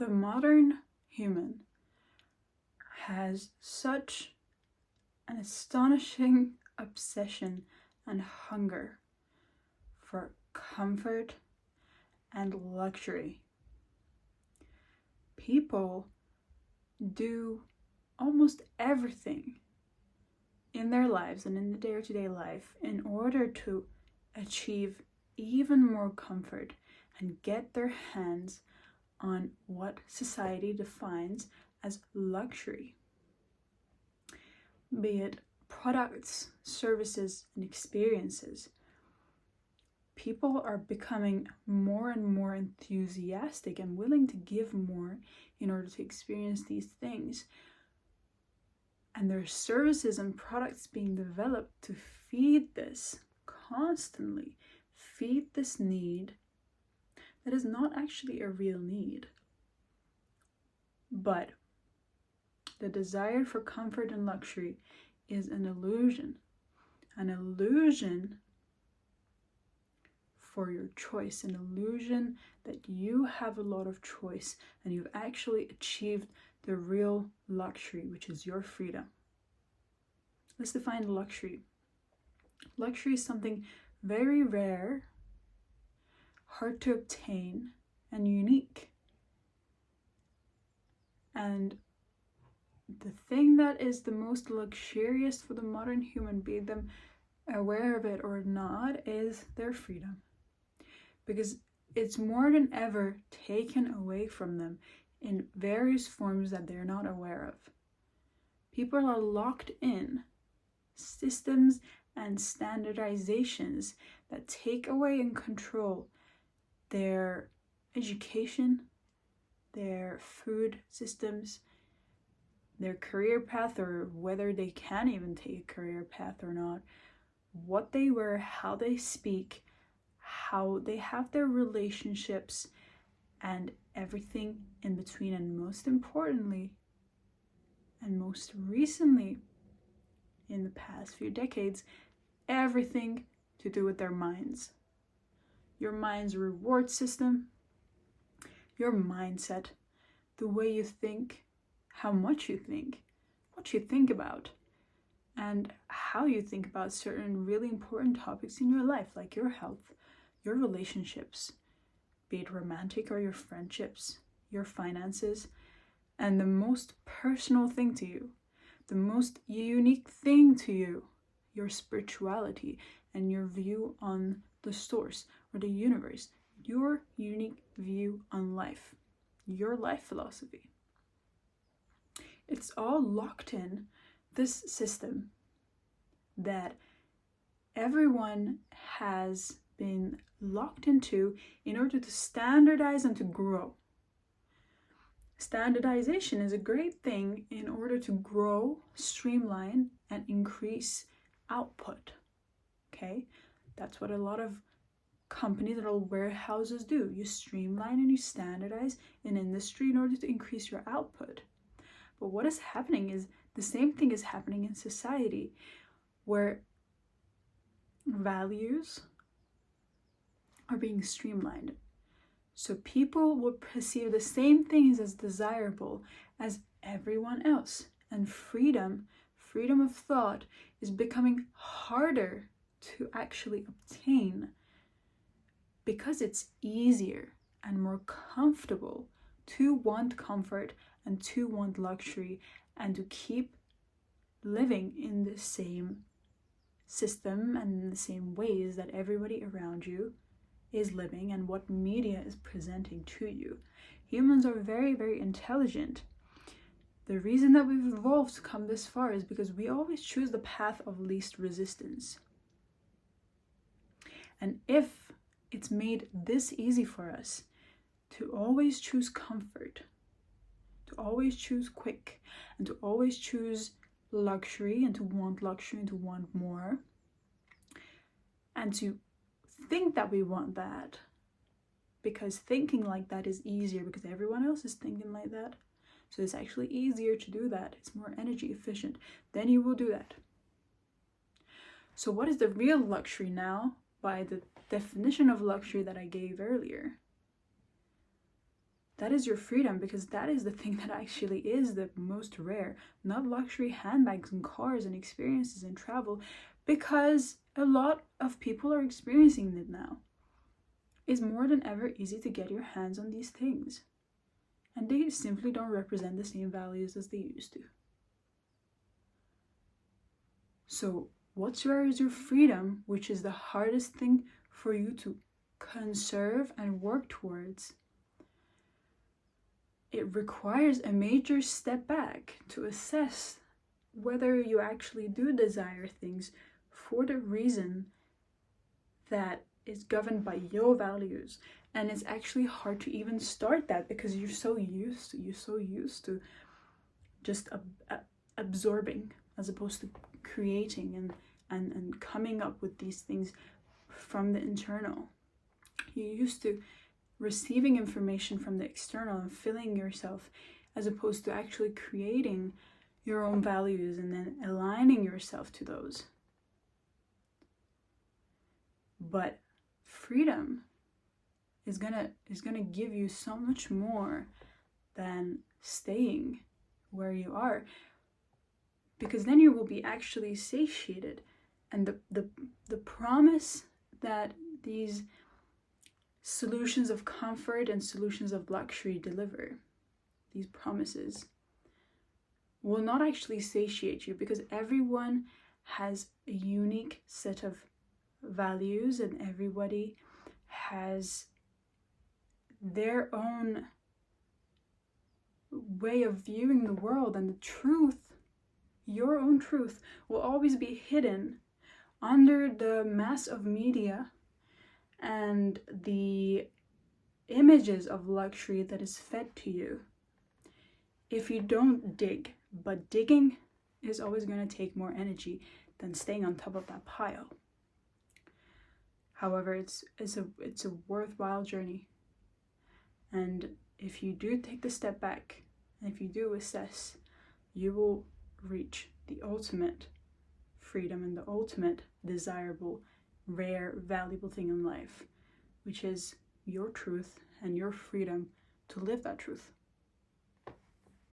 The modern human has such an astonishing obsession and hunger for comfort and luxury. People do almost everything in their lives and in the day-to-day life in order to achieve even more comfort and get their hands on what society defines as luxury. Be it products, services, and experiences. People are becoming more and more enthusiastic and willing to give more in order to experience these things. And there are services and products being developed to feed this constantly, feed this need that is not actually a real need. But the desire for comfort and luxury is an illusion for your choice, an illusion that you have a lot of choice and you've actually achieved the real luxury, which is your freedom. Let's define luxury. Luxury is something very rare, hard to obtain, and unique. And the thing that is the most luxurious for the modern human, be them aware of it or not, is their freedom. Because it's more than ever taken away from them in various forms that they're not aware of. People are locked in systems and standardizations that take away and control their education, their food systems, their career path, or whether they can even take a career path or not, what they wear, how they speak, how they have their relationships, and everything in between. And most importantly, and most recently, in the past few decades, everything to do with their minds. Your mind's reward system, your mindset, the way you think, how much you think, what you think about, and how you think about certain really important topics in your life, like your health, your relationships, be it romantic or your friendships, your finances, and the most personal thing to you, the most unique thing to you, your spirituality and your view on the source or the universe, your unique view on life, your life philosophy. It's all locked in this system that everyone has been locked into in order to standardize and to grow. Standardization is a great thing in order to grow, streamline, and increase output. Okay? That's what a lot of companies and all warehouses do. You streamline and you standardize an industry in order to increase your output. But what is happening is the same thing is happening in society, where values are being streamlined. So people will perceive the same things as desirable as everyone else. And freedom of thought is becoming harder to actually obtain because it's easier and more comfortable to want comfort and to want luxury and to keep living in the same system and in the same ways that everybody around you is living and what media is presenting to you. Humans are very, very intelligent. The reason that we've evolved to come this far is because we always choose the path of least resistance. And if it's made this easy for us to always choose comfort, to always choose quick, and to always choose luxury and to want more, and to think that we want that because thinking like that is easier because everyone else is thinking like that. So it's actually easier to do that. It's more energy efficient. Then you will do that. So what is the real luxury now by the definition of luxury that I gave earlier? that is your freedom, because that is the thing that actually is the most rare, not luxury handbags and cars and experiences and travel, because a lot of people are experiencing it now. It's more than ever easy to get your hands on these things, and they simply don't represent the same values as they used to. So what's rare is your freedom, which is the hardest thing for you to conserve and work towards. It requires a major step back to assess whether you actually do desire things for the reason that is governed by your values. And it's actually hard to even start that, because you're so used to just absorbing as opposed to creating and coming up with these things from the internal. You're used to receiving information from the external and filling yourself, as opposed to actually creating your own values and then aligning yourself to those. But freedom is gonna give you so much more than staying where you are, because then you will be actually satiated. And the promise that these solutions of comfort and solutions of luxury deliver, these promises, will not actually satiate you, because everyone has a unique set of values and everybody has their own way of viewing the world, and the truth, your own truth, will always be hidden under the mass of media and the images of luxury that is fed to you if you don't dig. But digging is always going to take more energy than staying on top of that pile. However, it's a worthwhile journey. And if you do take the step back, and if you do assess, you will reach the ultimate freedom and the ultimate desirable, rare, valuable thing in life, which is your truth and your freedom to live that truth.